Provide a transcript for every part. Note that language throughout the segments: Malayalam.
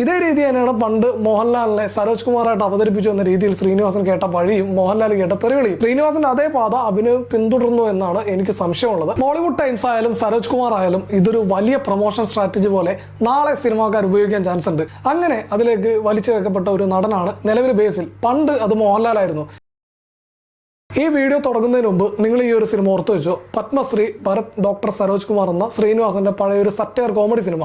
ഇതേ രീതി തന്നെയാണ് പണ്ട് മോഹൻലാലിനെ സരോജ് കുമാറായിട്ട് അവതരിപ്പിച്ചു എന്ന രീതിയിൽ ശ്രീനിവാസൻ കേട്ട വഴിയും മോഹൻലാൽ കേട്ട തെറിവിളിയും. ശ്രീനിവാസന്റെ അതേ പാത അഭിനയം പിന്തുടർന്നു എന്നാണ് എനിക്ക് സംശയമുള്ളത്. മോളിവുഡ് ടൈംസ് ആയാലും സരോജ് കുമാർ ആയാലും ഇതൊരു വലിയ പ്രൊമോഷൻ സ്ട്രാറ്റജി പോലെ നാളെ സിനിമാക്കാർ ഉപയോഗിക്കാൻ ചാൻസ് ഉണ്ട്. അങ്ങനെ അതിലേക്ക് വലിച്ചിഴക്കപ്പെട്ട ഒരു നടനാണ് നിലവിൽ ബേസിൽ. പണ്ട് അത് മോഹൻലാലായിരുന്നു. ഈ വീഡിയോ തുടങ്ങുന്നതിന് മുമ്പ് നിങ്ങൾ ഈ ഒരു സിനിമ ഓർത്തു വെച്ചോ. പത്മശ്രീ ഭരത് ഡോക്ടർ സരോജ് കുമാർ എന്ന ശ്രീനിവാസന്റെ പഴയ ഒരു സറ്റയർ കോമഡി സിനിമ.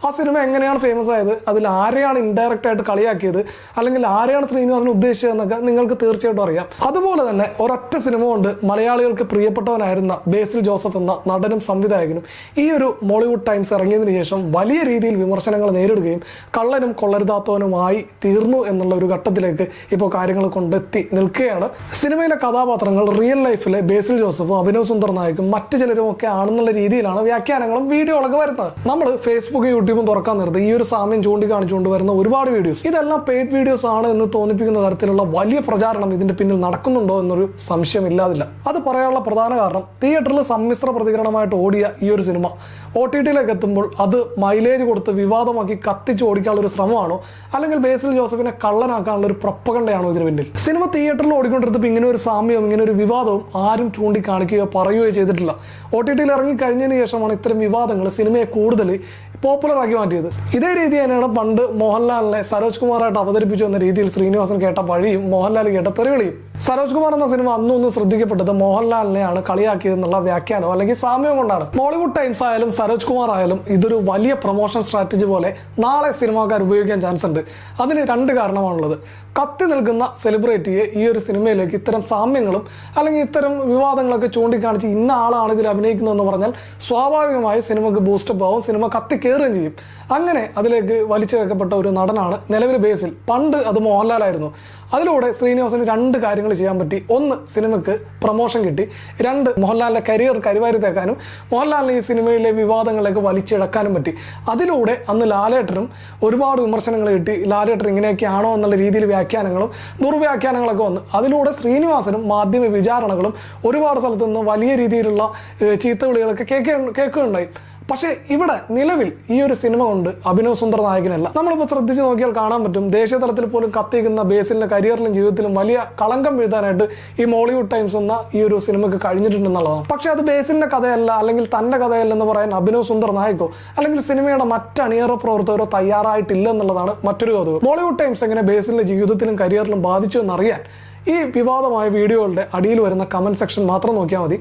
ആ സിനിമ എങ്ങനെയാണ് ഫേമസ് ആയത്, അതിൽ ആരെയാണ് ഇൻഡയറക്റ്റ് ആയിട്ട് കളിയാക്കിയത്, അല്ലെങ്കിൽ ആരെയാണ് ശ്രീനിവാസൻ ഉദ്ദേശിച്ചതെന്നൊക്കെ നിങ്ങൾക്ക് തീർച്ചയായിട്ടും അറിയാം. അതുപോലെ തന്നെ ഒരൊറ്റ സിനിമ കൊണ്ട് മലയാളികൾക്ക് പ്രിയപ്പെട്ടവനായിരുന്ന ബേസിൽ ജോസഫ് എന്ന നടനും സംവിധായകനും ഈ ഒരു മോളിവുഡ് ടൈംസ് ഇറങ്ങിയതിനു ശേഷം വലിയ രീതിയിൽ വിമർശനങ്ങൾ നേരിടുകയും കള്ളനും കൊള്ളരുതാത്തവനുമായി തീർന്നു എന്നുള്ള ഒരു ഘട്ടത്തിലേക്ക് ഇപ്പോൾ കാര്യങ്ങൾ കൊണ്ടെത്തി നിൽക്കുകയാണ്. സിനിമയിലെ കഥാപാത്രങ്ങൾ റിയൽ ലൈഫിലെ ബേസിൽ ജോസഫും അഭിനവ് സുന്ദർ നായക്കും മറ്റു ചിലരും ഒക്കെ ആണെന്നുള്ള രീതിയിലാണ് വ്യാഖ്യാനങ്ങളും വീഡിയോകളൊക്കെ വരുന്നത്. നമ്മൾ ഫേസ്ബുക്ക് യൂട്യൂബും തുറക്കാൻ നിർത്തി ഈ ഒരു സാമ്യം ചൂണ്ടിക്കാണിച്ചുകൊണ്ട് വരുന്ന ഒരുപാട് വീഡിയോസ്, ഇതെല്ലാം പെയ്ഡ് വീഡിയോസ് ആണ് എന്ന് തോന്നിപ്പിക്കുന്ന തരത്തിലുള്ള വലിയ പ്രചാരണം ഇതിന്റെ പിന്നിൽ നടക്കുന്നുണ്ടോ എന്നൊരു സംശയം ഇല്ലാതില്ല. അത് പറയാനുള്ള പ്രധാന കാരണം തിയേറ്ററിൽ സമ്മിശ്ര പ്രതികരണമായിട്ട് ഓടിയ ഈ ഒരു സിനിമ OTT-യിലേക്ക് എത്തുമ്പോൾ അത് മൈലേജ് കൊടുത്ത് വിവാദമാക്കി കത്തിച്ച് ഓടിക്കാനുള്ള ഒരു ശ്രമമാണോ, അല്ലെങ്കിൽ ബേസിൽ ജോസഫിനെ കള്ളനാക്കാനുള്ള ഒരു പ്രൊപ്പഗണ്ടയാണോ ഇതിന് പിന്നിൽ? സിനിമ തിയേറ്ററിൽ ഓടിക്കൊണ്ടിരുന്നപ്പോൾ ഇങ്ങനെ ഒരു സാമ്യവും ഇങ്ങനെ ഒരു വിവാദവും ആരും ചൂണ്ടിക്കാണിക്കുകയോ പറയുകയോ ചെയ്തിട്ടില്ല. OTT-യിൽ ഇറങ്ങി കഴിഞ്ഞതിന് ശേഷമാണ് ഇത്തരം വിവാദങ്ങൾ സിനിമയെ കൂടുതൽ പോപ്പുലർ ആക്കി മാറ്റിയത്. ഇതേ രീതി തന്നെയാണ് പണ്ട് മോഹൻലാലിനെ സരോജ് കുമാറായിട്ട് അവതരിപ്പിച്ചു എന്ന രീതിയിൽ ശ്രീനിവാസൻ കേട്ട വഴിയും മോഹൻലാൽ കേട്ട തെറിവിളിയും. സരോജ് കുമാർ എന്ന സിനിമ അന്നൊന്ന് ശ്രദ്ധിക്കപ്പെട്ടത് മോഹൻലാലിനെയാണ് കളിയാക്കിയതെന്നുള്ള വ്യാഖ്യാനം അല്ലെങ്കിൽ സാമ്യം കൊണ്ടാണ്. മോളിവുഡ് ടൈംസ് ആയാലും സരോജ് കുമാർ ആയാലും ഇതൊരു വലിയ പ്രൊമോഷൻ സ്ട്രാറ്റജി പോലെ നാളെ സിനിമാക്കാർ ഉപയോഗിക്കാൻ ചാൻസ് ഉണ്ട്. അതിന് രണ്ട് കാരണമാണുള്ളത്. കത്തി നിൽക്കുന്ന സെലിബ്രിറ്റിയെ ഈ ഒരു സിനിമയിലേക്ക് ഇത്തരം സാമ്യങ്ങളും അല്ലെങ്കിൽ ഇത്തരം വിവാദങ്ങളൊക്കെ ചൂണ്ടിക്കാണിച്ച് ഇന്ന ആളാണ് ഇതിൽ അഭിനയിക്കുന്നതെന്ന് പറഞ്ഞാൽ സ്വാഭാവികമായി സിനിമക്ക് ബൂസ്റ്റപ്പ് ആവും, സിനിമ കത്തി കയറുകയും ചെയ്യും. അങ്ങനെ അതിലേക്ക് വലിച്ചിഴക്കപ്പെട്ട ഒരു നടനാണ് നിലവിൽ ബേസിൽ. പണ്ട് അത് മോഹൻലാലായിരുന്നു. അതിലൂടെ ശ്രീനിവാസന് രണ്ട് കാര്യങ്ങൾ ചെയ്യാൻ പറ്റി. ഒന്ന്, സിനിമയ്ക്ക് പ്രൊമോഷൻ കിട്ടി. രണ്ട്, മോഹൻലാലിന്റെ കരിയർ കരിവാരി തേക്കാനും മോഹൻലാലിന് ഈ സിനിമയിലെ വിവാദങ്ങളിലേക്ക് വലിച്ചിഴക്കാനും പറ്റി. അതിലൂടെ അന്ന് ലാലേട്ടനും ഒരുപാട് വിമർശനങ്ങൾ കിട്ടി. ലാലേട്ടൻ ഇങ്ങനെയൊക്കെയാണോ എന്നുള്ള രീതിയിൽ വ്യാഖ്യാനങ്ങളും ദുർവ്യാഖ്യാനങ്ങളൊക്കെ വന്നു. അതിലൂടെ മാധ്യമ വിചാരണകളും ഒരുപാട് സ്ഥലത്ത് നിന്ന് വലിയ രീതിയിലുള്ള ചീത്തവിളികളൊക്കെ കേൾക്കുകയുണ്ടായി. പക്ഷേ ഇവിടെ നിലവിൽ ഈ ഒരു സിനിമ കൊണ്ട് അഭിനവ് സുന്ദർ നായകനല്ല. നമ്മളിപ്പോൾ ശ്രദ്ധിച്ച് നോക്കിയാൽ കാണാൻ പറ്റും, ദേശീയ തലത്തിൽ പോലും കത്തിക്കുന്ന ബേസിലിന്റെ കരിയറിലും ജീവിതത്തിലും വലിയ കളങ്കം വീഴ്ത്താനായിട്ട് ഈ മോളിവുഡ് ടൈംസ് എന്ന ഈ ഒരു സിനിമയ്ക്ക് കഴിഞ്ഞിട്ടുണ്ടെന്നുള്ളതാണ്. പക്ഷെ അത് ബേസിലിന്റെ കഥയല്ല, അല്ലെങ്കിൽ തന്റെ കഥയല്ലെന്ന് പറയാൻ അഭിനവ് സുന്ദർ നായകോ അല്ലെങ്കിൽ സിനിമയുടെ മറ്റ് അണിയറ പ്രവർത്തകരോ തയ്യാറായിട്ടില്ല എന്നുള്ളതാണ് മറ്റൊരു കൗതുകം. മോളിവുഡ് ടൈംസ് എങ്ങനെ ബേസിലിന്റെ ജീവിതത്തിലും കരിയറിലും ബാധിച്ചു എന്നറിയാൻ ഈ വിവാദമായ വീഡിയോകളുടെ അടിയിൽ വരുന്ന കമന്റ് സെക്ഷൻ മാത്രം നോക്കിയാൽ മതി.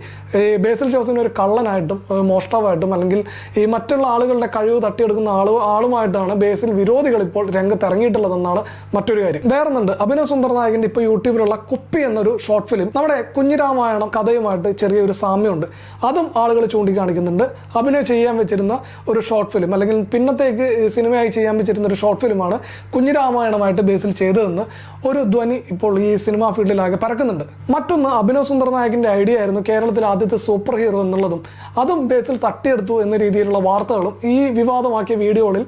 ബേസിൽ ജോസഫിനെ ഒരു കള്ളനായിട്ടും മോഷ്ടാവായിട്ടും അല്ലെങ്കിൽ ഈ മറ്റുള്ള ആളുകളുടെ കഴിവ് തട്ടിയെടുക്കുന്ന ആളുമായിട്ടാണ് ബേസിൽ വിരോധികൾ ഇപ്പോൾ രംഗത്തിറങ്ങിയിട്ടുള്ളതെന്നാണ് മറ്റൊരു കാര്യം. വേറൊന്നുണ്ട്, അഭിനവ് സുന്ദർ നായകന്റെ ഇപ്പോൾ യൂട്യൂബിലുള്ള കുപ്പി എന്നൊരു ഷോർട്ട് ഫിലിം നമ്മുടെ കുഞ്ഞിരാമായണം കഥയുമായിട്ട് ചെറിയൊരു സാമ്യമുണ്ട്. അതും ആളുകൾ ചൂണ്ടിക്കാണിക്കുന്നുണ്ട്. അഭിനവ് ചെയ്യാൻ വെച്ചിരുന്ന ഒരു ഷോർട്ട് ഫിലിം അല്ലെങ്കിൽ പിന്നത്തേക്ക് സിനിമയായി ചെയ്യാൻ വെച്ചിരുന്ന ഒരു ഷോർട്ട് ഫിലിമാണ് കുഞ്ഞിരാമായണമായിട്ട് ബേസിൽ ചെയ്തതെന്ന് ഒരു ധ്വനി ഇപ്പോൾ ഈ സിനിമ ഫീൽഡിലാകെ പരക്കുന്നുണ്ട്. മറ്റൊന്ന്, അഭിനവ് സുന്ദർ നായകന്റെ ഐഡിയ ആയിരുന്നു കേരളത്തിലെ ആദ്യത്തെ സൂപ്പർ ഹീറോ എന്നുള്ളതും. അതും ബേസിൽ തട്ടിയെടുത്തു എന്ന രീതിയിലുള്ള വാർത്തകളും ഈ വിവാദമാക്കിയ വീഡിയോകളിൽ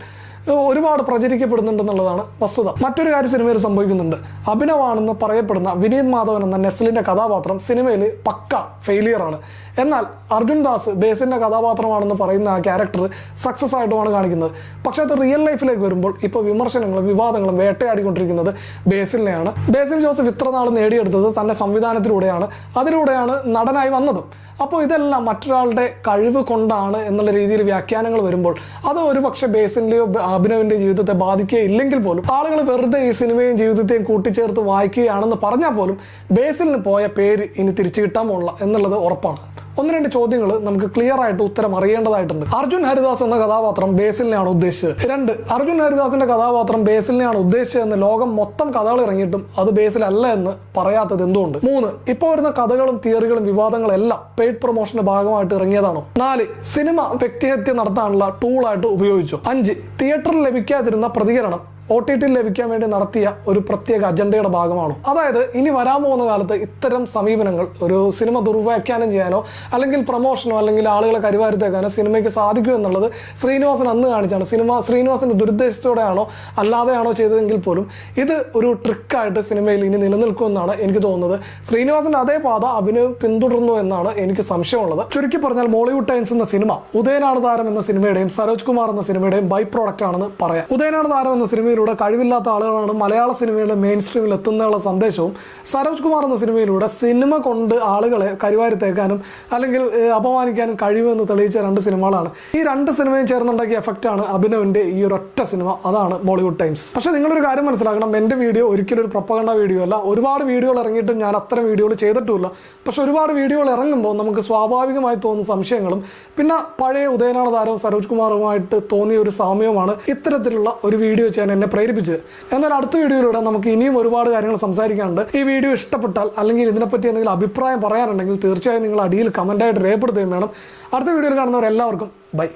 ഒരുപാട് പ്രചരിക്കപ്പെടുന്നുണ്ടെന്നുള്ളതാണ് വസ്തുത. മറ്റൊരു കാര്യം സിനിമയിൽ സംഭവിക്കുന്നുണ്ട്. അഭിനവാണെന്ന് പറയപ്പെടുന്ന വിനീത് മാധവൻ എന്ന നെസ്ലിന്റെ കഥാപാത്രം സിനിമയിൽ പക്ക ഫെയിലിയറാണ്. എന്നാൽ അർജുൻ ദാസ് ബേസിന്റെ കഥാപാത്രമാണെന്ന് പറയുന്ന ആ ക്യാരക്ടർ സക്സസ് ആയിട്ടുമാണ് കാണിക്കുന്നത്. പക്ഷെ അത് റിയൽ ലൈഫിലേക്ക് വരുമ്പോൾ ഇപ്പോൾ വിമർശനങ്ങളും വിവാദങ്ങളും വേട്ടയാടിക്കൊണ്ടിരിക്കുന്നത് ബേസിലിനെയാണ്. ബേസിൽ ജോസഫ് ഇത്ര നാൾ നേടിയെടുത്തത് തന്റെ സംവിധാനത്തിലൂടെയാണ്, അതിലൂടെയാണ് നടനായി വന്നതും. അപ്പോൾ ഇതെല്ലാം മറ്റൊരാളുടെ കഴിവ് കൊണ്ടാണ് എന്നുള്ള രീതിയിൽ വ്യാഖ്യാനങ്ങൾ വരുമ്പോൾ അത് ഒരു പക്ഷേ ബേസിന്റെയോ അഭിനവിന്റെ ജീവിതത്തെ ബാധിക്കുകയില്ലെങ്കിൽ പോലും ആളുകൾ വെറുതെ ഈ സിനിമയും ജീവിതത്തെയും കൂട്ടിച്ചേർത്ത് വായിക്കുകയാണെന്ന് പറഞ്ഞാൽ പോലും ബേസിലിന് പോയ പേര് ഇനി തിരിച്ചു കിട്ടാൻ പോലുള്ള എന്നുള്ളത് ഉറപ്പാണ്. ഒന്ന് രണ്ട് ചോദ്യങ്ങൾ നമുക്ക് ക്ലിയർ ആയിട്ട് ഉത്തരം അറിയേണ്ടതായിട്ടുണ്ട്. അർജുൻ ഹരിദാസ് എന്ന കഥാപാത്രം ബേസിലിനെയാണ് ഉദ്ദേശിച്ചത്. രണ്ട്, അർജുൻ ഹരിദാസിന്റെ കഥാപാത്രം ബേസിലിനെയാണ് ഉദ്ദേശിച്ചതെന്ന് ലോകം മൊത്തം കഥകൾ ഇറങ്ങിയിട്ടും അത് ബേസിലല്ല എന്ന് പറയാത്തത് എന്തുകൊണ്ട്? മൂന്ന്, ഇപ്പോൾ വരുന്ന കഥകളും തിയറികളും വിവാദങ്ങളും എല്ലാം പെയ്ഡ് പ്രൊമോഷന്റെ ഭാഗമായിട്ട് ഇറങ്ങിയതാണോ? നാല്, സിനിമ വ്യക്തിഹത്യ നടത്താനുള്ള ടൂളായിട്ട് ഉപയോഗിച്ചു. അഞ്ച്, തിയേറ്ററിൽ ലഭിക്കാതിരുന്ന പ്രതികരണം OTT ലഭിക്കാൻ വേണ്ടി നടത്തിയ ഒരു പ്രത്യേക അജണ്ടയുടെ ഭാഗമാണോ? അതായത് ഇനി വരാൻ പോകുന്ന കാലത്ത് ഇത്തരം സമീപനങ്ങൾ ഒരു സിനിമ ദുർവ്യാഖ്യാനം ചെയ്യാനോ അല്ലെങ്കിൽ പ്രൊമോഷനോ അല്ലെങ്കിൽ ആളുകളെ കരുവാരിത്തേക്കാനോ സിനിമയ്ക്ക് സാധിക്കും എന്നുള്ളത് ശ്രീനിവാസൻ അന്ന് കാണിച്ചാണ്. ശ്രീനിവാസന്റെ ദുരുദ്ദേശത്തോടെയാണോ അല്ലാതെയാണോ ചെയ്തതെങ്കിൽ പോലും ഇത് ഒരു ട്രിക്കായിട്ട് സിനിമയിൽ ഇനി നിലനിൽക്കുമെന്നാണ് എനിക്ക് തോന്നുന്നത്. ശ്രീനിവാസന്റെ അതേ പാത അഭിനയം പിന്തുടർന്നു എന്നാണ് എനിക്ക് സംശയമുള്ളത്. ചുരുക്കി പറഞ്ഞാൽ മോളിവുഡ് ടൈംസ് എന്ന സിനിമ ഉദയനാണ് താരം എന്ന സിനിമയുടെയും സരോജ് കുമാർ എന്ന സിനിമയുടെയും ബൈ പ്രോഡക്റ്റ് ആണെന്ന് പറയാം. ഉദയനാണ് താരം എന്ന സിനിമയിലൂടെ കഴിവില്ലാത്ത ആളുകളാണ് മലയാള സിനിമയുടെ മെയിൻ സ്ട്രീമിൽ എത്തുന്നുള്ള സന്ദേശവും സരോജ് കുമാർ എന്ന സിനിമയിലൂടെ സിനിമ കൊണ്ട് ആളുകളെ കരുവാരിത്തേക്കാനും അല്ലെങ്കിൽ അപമാനിക്കാനും കഴിയുമെന്ന് തെളിയിച്ച രണ്ട് സിനിമകളാണ്. ഈ രണ്ട് സിനിമയും ചേർന്നുണ്ടാക്കിയ എഫക്റ്റ് ആണ് അഭിനവിന്റെ ഈ ഒരൊറ്റ സിനിമ. അതാണ് മോളിവുഡ് ടൈംസ്. പക്ഷെ നിങ്ങളൊരു കാര്യം മനസ്സിലാക്കണം, എന്റെ വീഡിയോ ഒരിക്കലും ഒരു പ്രൊപ്പഗണ്ട വീഡിയോ അല്ല. ഒരുപാട് വീഡിയോകൾ ഇറങ്ങിയിട്ടും ഞാൻ അത്തരം വീഡിയോകൾ ചെയ്തിട്ടുമില്ല. പക്ഷെ ഒരുപാട് വീഡിയോകൾ ഇറങ്ങുമ്പോൾ നമുക്ക് സ്വാഭാവികമായി തോന്നുന്ന സംശയങ്ങളും പിന്നെ പഴയ ഉദയനാണ് താരവും സരോജ് കുമാറുമായിട്ട് തോന്നിയ ഒരു സാമ്യവുമാണ് ഇത്തരത്തിലുള്ള ഒരു വീഡിയോ ചെയ്യാൻ എന്നെ പ്രേരിപ്പിച്ചത്. എന്നാൽ അടുത്ത വീഡിയോയിലൂടെ നമുക്ക് ഇനിയും ഒരുപാട് കാര്യങ്ങൾ സംസാരിക്കാനുണ്ട്. ഈ വീഡിയോ ഇഷ്ടപ്പെട്ടാൽ അല്ലെങ്കിൽ ഇതിനെപ്പറ്റി എന്തെങ്കിലും അഭിപ്രായം പറയാനുണ്ടെങ്കിൽ തീർച്ചയായും നിങ്ങൾ അടിയിൽ കമന്റായിട്ട് രേഖപ്പെടുത്തുകയും വേണം. അടുത്ത വീഡിയോയിൽ കാണുന്നവരെല്ലാവർക്കും ബൈ.